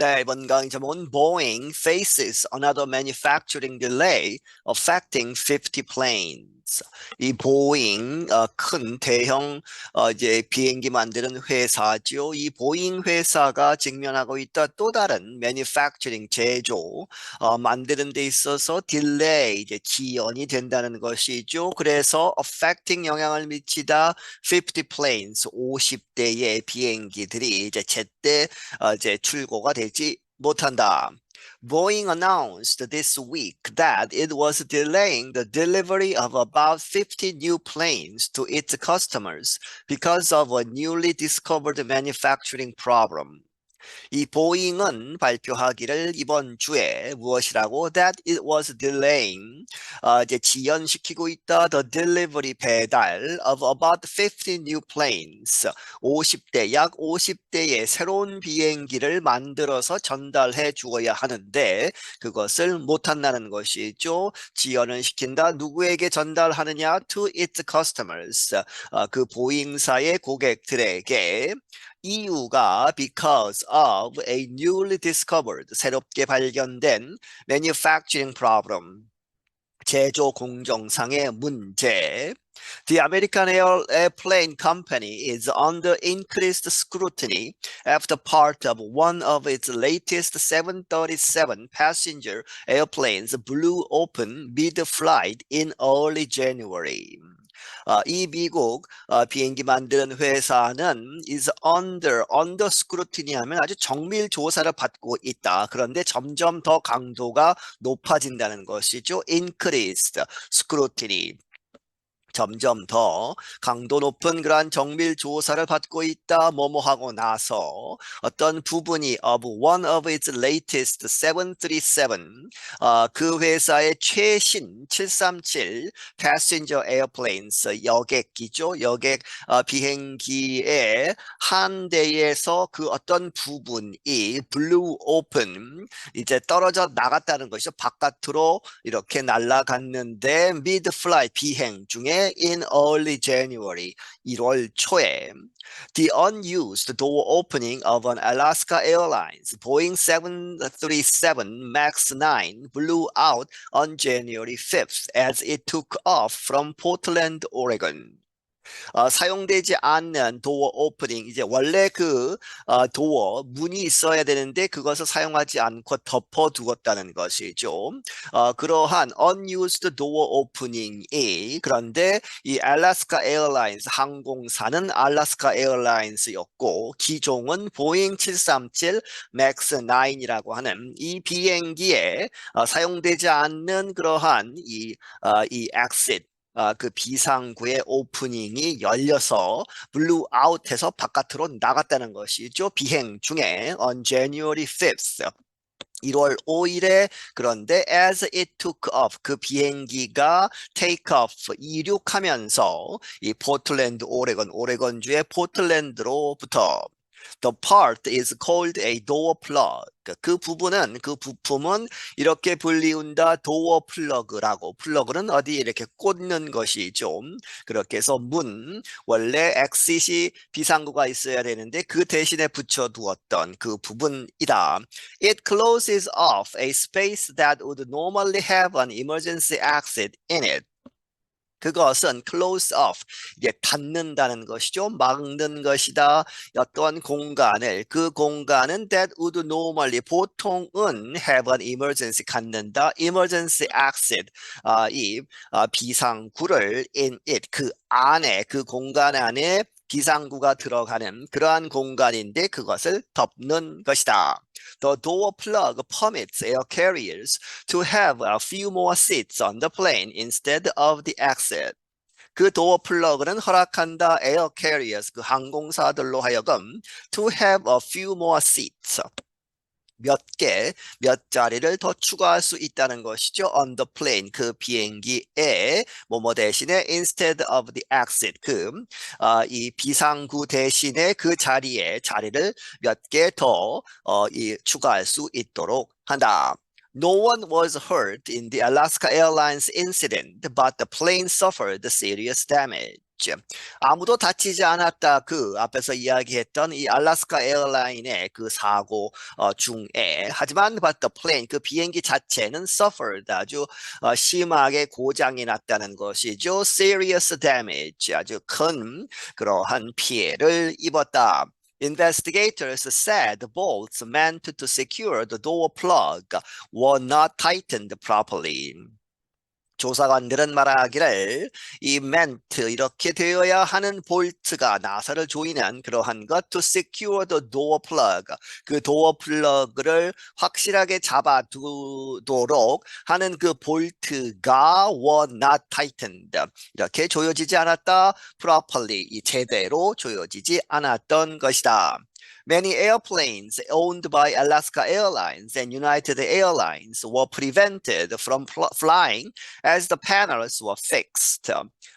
네, 이번 강의 제목은 Boeing faces another manufacturing delay affecting 50 planes. 이 보잉 큰 대형 이제 비행기 만드는 회사죠. 이 보잉 회사가 직면하고 있다 또 다른 manufacturing 제조 만드는 데 있어서 딜레이 이제 지연이 된다는 것이죠. 그래서 affecting 영향을 미치다 50 planes 50대의 비행기들이 이제 제때 이제 출고가 되지 못한다. Boeing announced this week that it was delaying the delivery of about 50 new planes to its customers because of a newly discovered manufacturing problem. 이 보잉은 발표하기를 이번 주에 무엇이라고 that it was delaying 이제 지연시키고 있다 the delivery 배달 of about 50 new planes 50대 약 50대의 새로운 비행기를 만들어서 전달해 주어야 하는데 그것을 못한다는 것이죠. 지연을 시킨다. 누구에게 전달하느냐? to its customers 그 보잉사의 고객들에게 이유가 because of a newly discovered 새롭게 발견된 manufacturing problem 제조 공정상의 문제. The American Airplane Company is under increased scrutiny after part of one of its latest 737 passenger airplanes blew open mid-flight in early January. 이 미국 비행기 만드는 회사는 is under scrutiny 하면 아주 정밀 조사를 받고 있다. 그런데 점점 더 강도가 높아진다는 것이죠. increased scrutiny. 점점 더 강도 높은 그러한 정밀 조사를 받고 있다. 뭐뭐 하고 나서 어떤 부분이 of one of its latest 737 그 회사의 최신 737 passenger airplanes 여객기죠. 여객 비행기의 한 대에서 그 어떤 부분이 blew open 이제 떨어져 나갔다는 것이죠. 바깥으로 이렇게 날아갔는데 mid flight 비행 중에 in early January 1월 초에 the unused door opening of an Alaska Airlines Boeing 737 MAX 9 blew out on January 5th as it took off from Portland, Oregon. 사용되지 않는 도어 오프닝 이제 원래 그 도어 문이 있어야 되는데 그것을 사용하지 않고 덮어두었다는 것이죠. 그러한 unused door opening이 그런데 이 알래스카 에어라인스 항공사는 알래스카 에어라인스였고 기종은 보잉 737 맥스 9이라고 하는 이 비행기에 사용되지 않는 그러한 이 exit 그 비상구의 오프닝이 열려서 blew out해서 바깥으로 나갔다는 것이죠. 비행 중에 on January 5th 1월 5일에 그런데 as it took off 그 비행기가 take off 이륙하면서 이 포틀랜드 오레곤주의 포틀랜드로부터 The part is called a door plug. 그 부분은 그 부품은 이렇게 불리운다 door plug라고. 플러그는 어디 이렇게 꽂는 것이죠. 그렇게 해서 문 원래 exit이 비상구가 있어야 되는데 그 대신에 붙여두었던 그 부분이다. It closes off a space that would normally have an emergency exit in it. 그것은 close off, 이게 닫는다는 것이죠. 막는 것이다. 어떤 공간을, 그 공간은 that would normally, 보통은 have an emergency, 갖는다. emergency exit, 이 비상구를 in it, 그 안에, 그 공간 안에 비상구가 들어가는 그러한 공간인데 그것을 덮는 것이다. The door plug permits air carriers to have a few more seats on the plane instead of the exit. 그 도어 플러그는 허락한다 air carriers 그 항공사들로 하여금 to have a few more seats. 몇 자리를 더 추가할 수 있다는 것이죠. On the plane, 그 비행기에 뭐뭐 대신에 instead of the exit, 이 비상구 대신에 그 자리를 몇 개 더 추가할 수 있도록 한다. No one was hurt in the Alaska Airlines incident, but the plane suffered serious damage. 아무도 다치지 않았다. 그 앞에서 이야기했던 이 알래스카 에어라인의 그 사고 중에 하지만 but the plane 그 비행기 자체는 suffered 아주 심하게 고장이 났다는 것이죠. serious damage 아주 큰 그러한 피해를 입었다. Investigators said the bolts meant to secure the door plug were not tightened properly. 조사관들은 말하기를 이 멘트 이렇게 되어야 하는 볼트가 나사를 조이는 그러한 것 to secure the door plug 그 도어 플러그를 확실하게 잡아두도록 하는 그 볼트가 were not tightened 이렇게 조여지지 않았다 properly 이 제대로 조여지지 않았던 것이다. Many airplanes owned by Alaska Airlines and United Airlines were prevented from flying as the panels were fixed.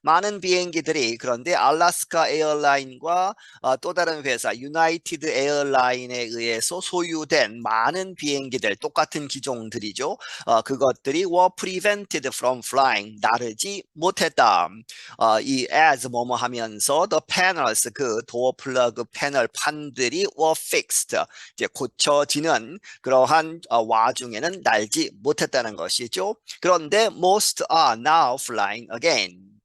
많은 비행기들이 그런데 알래스카 에어라인과 또 다른 회사 유나이티드 에어라인에 의해서 소유된 많은 비행기들 똑같은 기종들이죠. 그것들이 were prevented from flying 나르지 못했다. 이 as 뭐뭐 하면서 the panels 그 도어 플러그 패널 판들이 were fixed 이제 고쳐지는 그러한 와중에는 날지 못했다는 것이죠. 그런데 most are now flying again.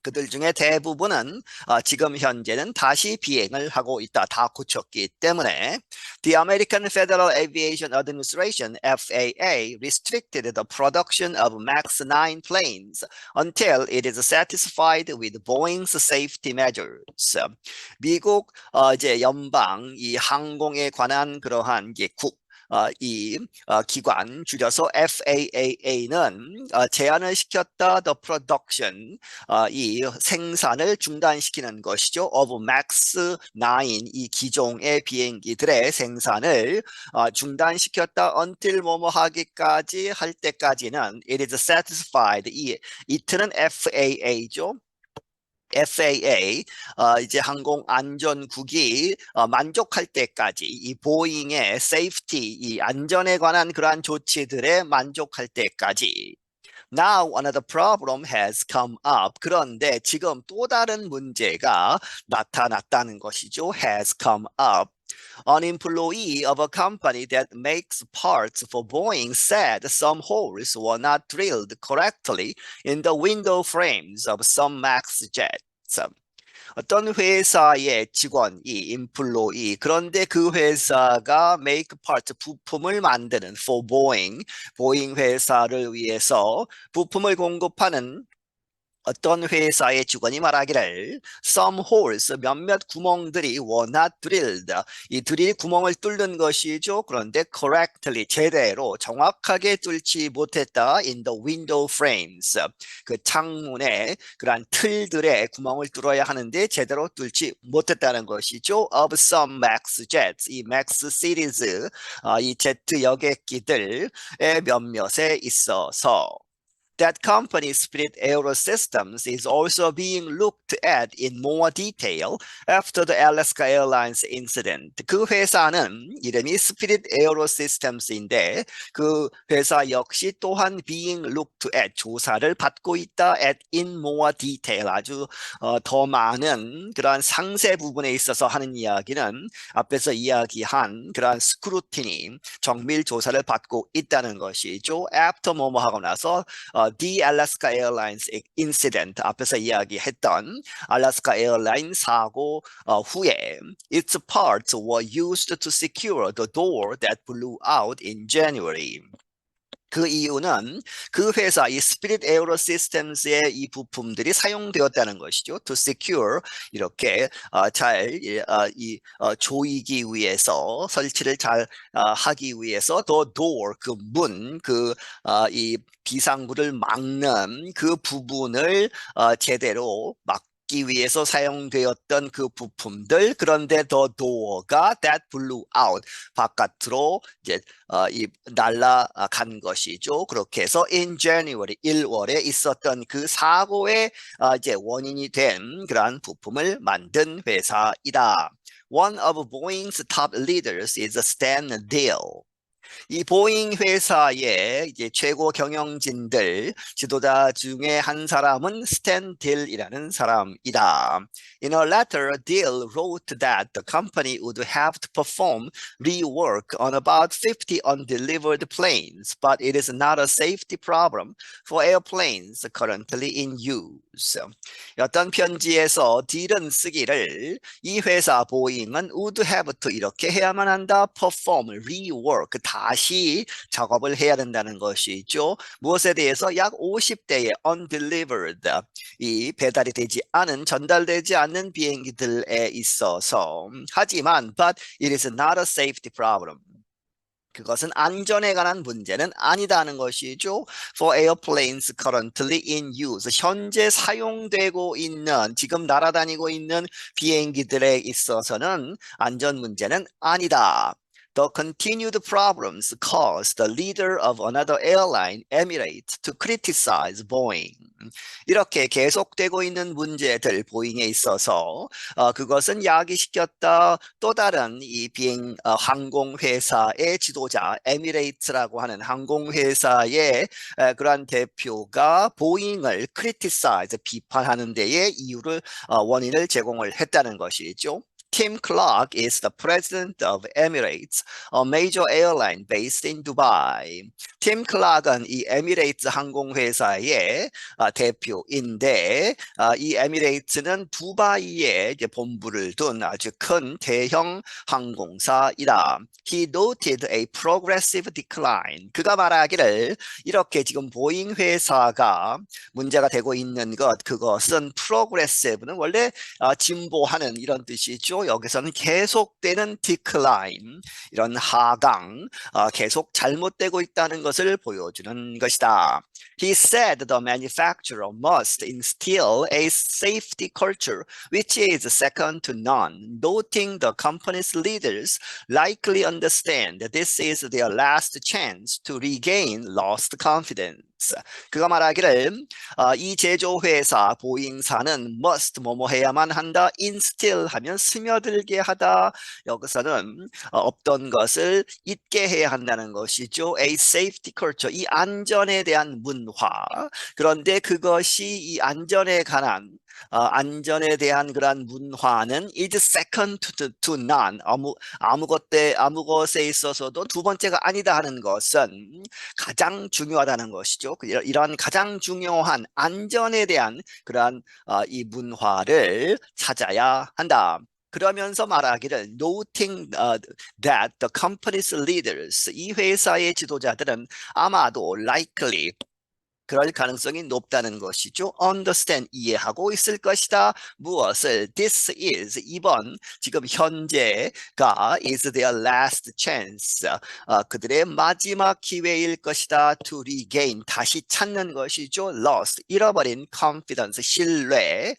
그들 중에 대부분은 지금 현재는 다시 비행을 하고 있다. 다 고쳤기 때문에 The American Federal Aviation Administration (FAA) restricted the production of MAX 9 planes until it is satisfied with Boeing's safety measures. 미국 이제 연방 이 항공에 관한 그러한 이제 이 기관 줄여서 FAA는 제한을 시켰다 the production 이 생산을 중단시키는 것이죠 of MAX 9 이 기종의 비행기들의 생산을 중단시켰다 until 뭐뭐 하기까지 할 때까지는 it is satisfied 이 이트는 FAA죠. FAA 이제 항공안전국이 만족할 때까지 이 보잉의 safety 이 안전에 관한 그러한 조치들에 만족할 때까지 Now another problem has come up. 그런데 지금 또 다른 문제가 나타났다는 것이죠. has come up. An employee of a company that makes parts for Boeing said some holes were not drilled correctly in the window frames of some MAX jets. 어떤 회사의 직원이 인플로이 그런데 그 회사가 make part 부품을 만드는 for Boeing 보잉 회사를 위해서 부품을 공급하는 어떤 회사의 직원이 말하기를 some holes 몇몇 구멍들이 were not drilled 이 드릴 구멍을 뚫는 것이죠. 그런데 correctly 제대로 정확하게 뚫지 못했다 in the window frames 그 창문에 그러한 틀들의 구멍을 뚫어야 하는데 제대로 뚫지 못했다는 것이죠. of some MAX jets 이 MAX 시리즈 이 제트 여객기들의 몇몇에 있어서 That company's Spirit Aerosystems is also being looked at in more detail after the Alaska Airlines incident. 그 회사는 이름이 Spirit Aerosystems인데 그 회사 역시 또한 being looked at 조사를 받고 있다 at in more detail 아주 더 많은 그러한 상세 부분에 있어서 하는 이야기는 앞에서 이야기한 그러한 스크루티니 정밀 조사를 받고 있다는 것이죠. After 뭐뭐 하고 나서 The Alaska Airlines incident 앞에서 이야기했던 알래스카 에어라인 사고 후에 its parts were used to secure the door that blew out in January. 그 이유는 그 회사 이 스피릿 에어로 시스템스의 이 부품들이 사용되었다는 것이죠. To secure 이렇게 잘 조이기 위해서 설치를 잘 하기 위해서 the door 그 문 그 이 비상구를 막는 그 부분을 제대로 막기 위해서 사용되었던 그 부품들 그런데 the door가 that blew out 바깥으로 이제 이 날아간 것이죠. 그렇게 해서 in January 1월에 있었던 그 사고의 이제 원인이 된 그러한 부품을 만든 회사이다. One of Boeing's top leaders is Stan Deal. 이 보잉 회사의 이제 최고 경영진들 지도자 중에 한 사람은 스탠 딜이라는 사람이다. In a letter, Dill wrote that the company would have to perform rework on about 50 undelivered planes, but it is not a safety problem for airplanes currently in use. 어떤 편지에서 딜은 쓰기를 이 회사 보잉은 would have to 이렇게 해야만 한다. perform, rework, 다시 작업을 해야 된다는 것이죠. 무엇에 대해서 약 50대의 undelivered, 이 배달이 되지 않은, 전달되지 않는 비행기들에 있어서 하지만 but it is not a safety problem. 그것은 안전에 관한 문제는 아니다는 것이죠. For airplanes currently in use. 현재 사용되고 있는, 지금 날아다니고 있는 비행기들에 있어서는 안전 문제는 아니다. The continued problems caused the leader of another airline, Emirates, to criticize Boeing. 이렇게 계속되고 있는 문제들 보잉에 있어서 그것은 야기시켰다. 또 다른 이 항공회사의 지도자 에미레이트라고 하는 항공회사의 그러한 대표가 보잉을 criticize 비판하는 데에 이유를 원인을 제공을 했다는 것이죠. Tim Clark is the president of Emirates, a major airline based in Dubai. 팀 클락은 이 에미레이트 항공회사의 대표인데 이 에미레이트는 두바이에 이제 본부를 둔 아주 큰 대형 항공사이다. He noted a progressive decline. 그가 말하기를 이렇게 지금 보잉 회사가 문제가 되고 있는 그것은 progressive는 원래 진보하는 이런 뜻이죠. 여기서는 계속되는 decline, 이런 하강, 계속 잘못되고 있다는 것을 보여주는 것이다. He said the manufacturer must instill a safety culture which is second to none, noting the company's leaders likely understand that this is their last chance to regain lost confidence. 그가 말하기를 이 제조회사 보잉사는 must 뭐뭐 해야만 한다. instill 하면 스며들게 하다. 여기서는 없던 것을 잊게 해야 한다는 것이죠. A safety culture, 이 안전에 대한 문화. 그런데 그것이 이 안전에 관한 안전에 대한 그러한 문화는 is second to none. 아무것에 있어서도 두 번째가 아니다 하는 것은 가장 중요하다는 것이죠. 이런 가장 중요한 안전에 대한 그러한 이 문화를 찾아야 한다. 그러면서 말하기를 noting that the company's leaders, 이 회사의 지도자들은 아마도 likely 그럴 가능성이 높다는 것이죠. understand, 이해하고 있을 것이다. 무엇을? This is, 이번, 지금 현재가 is their last chance. 그들의 마지막 기회일 것이다. to regain, 다시 찾는 것이죠. lost, 잃어버린 confidence, 신뢰,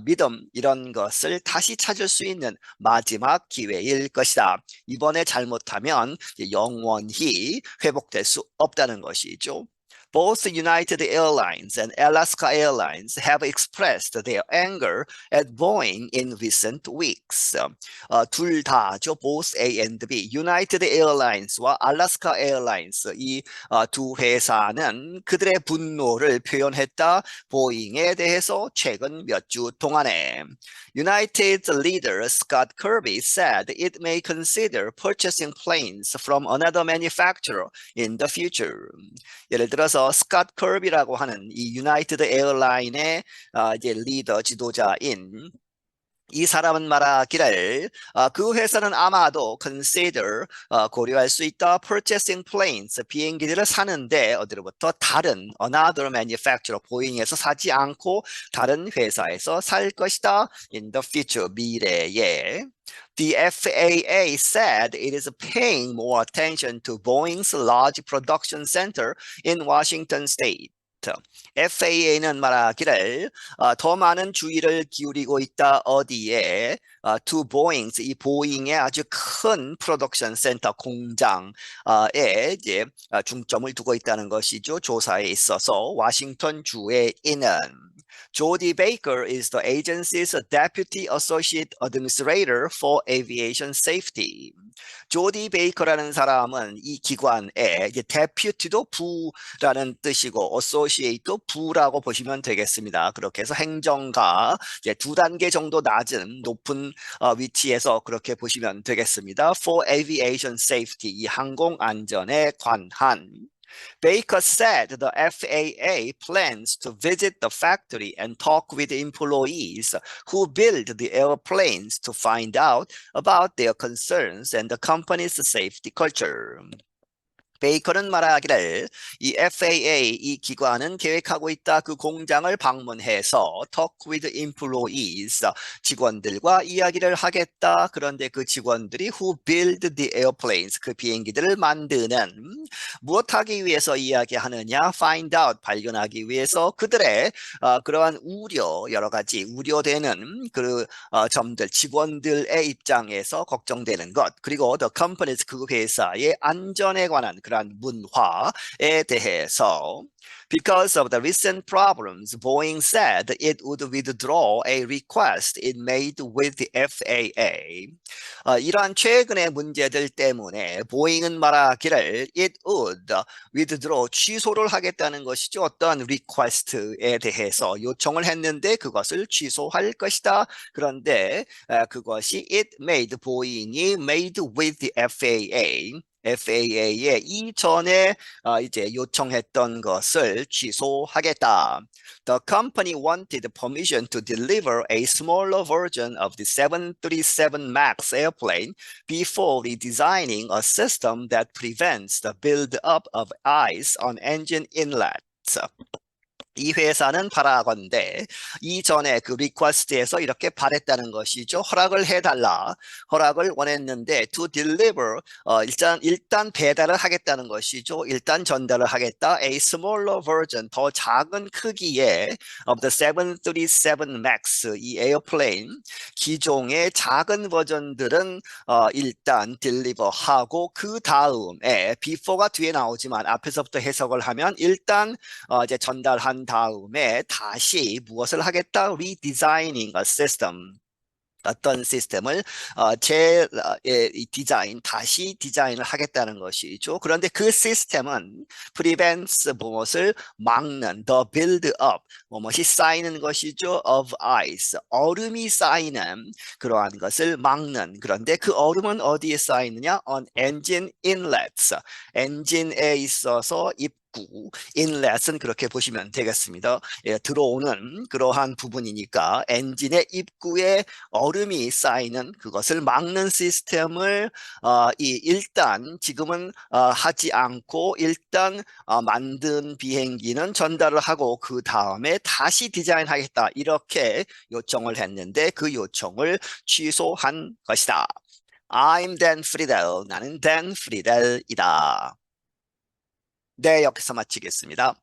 믿음, 이런 것을 다시 찾을 수 있는 마지막 기회일 것이다. 이번에 잘못하면 영원히 회복될 수 없다는 것이죠. Both United Airlines and Alaska Airlines have expressed their anger at Boeing in recent weeks. 둘 다죠. Both A and B. United Airlines와 Alaska Airlines 이 두 회사는 그들의 분노를 표현했다. 보잉에 대해서 최근 몇 주 동안에. United's leader Scott Kirby said it may consider purchasing planes from another manufacturer in the future. 예를 들어서 스캇 커비라고 하는 이 유나이티드 에어라인의 이제 리더 지도자인 이 사람은 말하기를 그 회사는 아마도 consider 고려할 수 있다. purchasing planes 비행기들을 사는데 어디로부터 다른 another manufacturer 보잉에서 사지 않고 다른 회사에서 살 것이다. in the future 미래에. The FAA said it is paying more attention to Boeing's large production center in Washington state. FAA는 말하기를 더 많은 주의를 기울이고 있다. 어디에? to Boeing's, 이 보잉의 아주 큰 프로덕션 센터 공장에 이제 중점을 두고 있다는 것이죠. 조사에 있어서 워싱턴 주에 있는. Jody Baker is the agency's Deputy Associate Administrator for Aviation Safety. 조디 베이커라는 사람은 이 기관의 이제 deputy도 부라는 뜻이고 associate도 부라고 보시면 되겠습니다. 그렇게 해서 행정가 이제 두 단계 정도 낮은 높은 위치에서 그렇게 보시면 되겠습니다. For Aviation Safety, 이 항공 안전에 관한. Baker said the FAA plans to visit the factory and talk with employees who build the airplanes to find out about their concerns and the company's safety culture. 베이커는 말하기를 이 FAA 이 기관은 계획하고 있다. 그 공장을 방문해서 talk with employees 직원들과 이야기를 하겠다. 그런데 그 직원들이 who build the airplanes 그 비행기들을 만드는 무엇하기 위해서 이야기하느냐 find out 발견하기 위해서 그들의 그러한 우려 여러 가지 우려되는 그 점들 직원들의 입장에서 걱정되는 것 그리고 the companies 그 회사의 안전에 관한 그러한 문화에 대해서 Because of the recent problems, Boeing said it would withdraw a request it made with the FAA. 이러한 최근의 문제들 때문에 보잉은 말하기를 it would withdraw 취소를 하겠다는 것이죠. 어떤 request에 대해서 요청을 했는데 그것을 취소할 것이다. 그런데 그것이 it made 보잉이 made with the FAA. FAA에 이전에 이제 요청했던 것을 취소하겠다. The company wanted permission to deliver a smaller version of the 737 MAX airplane before redesigning a system that prevents the build-up of ice on engine inlets. 이 회사는 바라건대 이전에 그 리퀘스트에서 이렇게 바랬다는 것이죠. 허락을 해달라. 허락을 원했는데 to deliver 일단 배달을 하겠다는 것이죠. 일단 전달을 하겠다. A smaller version 더 작은 크기의 of the 737 MAX 이 에어플레인 기종의 작은 버전들은 일단 딜리버하고 그 다음에 before가 뒤에 나오지만 앞에서부터 해석을 하면 일단 이제 전달한 다음에 다시 무엇을 하겠다? Redesigning a system. 어떤 시스템을 다시 디자인을 하겠다는 것이죠. 그런데 그 시스템은 prevents 무엇을 막는 the build up 무엇이 쌓이는 것이죠. of ice 얼음이 쌓이는 그러한 것을 막는 그런데 그 얼음은 어디에 쌓이느냐? on engine inlets 엔진에 있어서 인렛은 그렇게 보시면 되겠습니다. 예, 들어오는 그러한 부분이니까 엔진의 입구에 얼음이 쌓이는 그것을 막는 시스템을 일단 지금은 하지 않고 일단 만든 비행기는 전달을 하고 그 다음에 다시 디자인하겠다 이렇게 요청을 했는데 그 요청을 취소한 것이다. I'm Dan Friedel. 나는 Dan Friedel이다. 네, 여기서 마치겠습니다.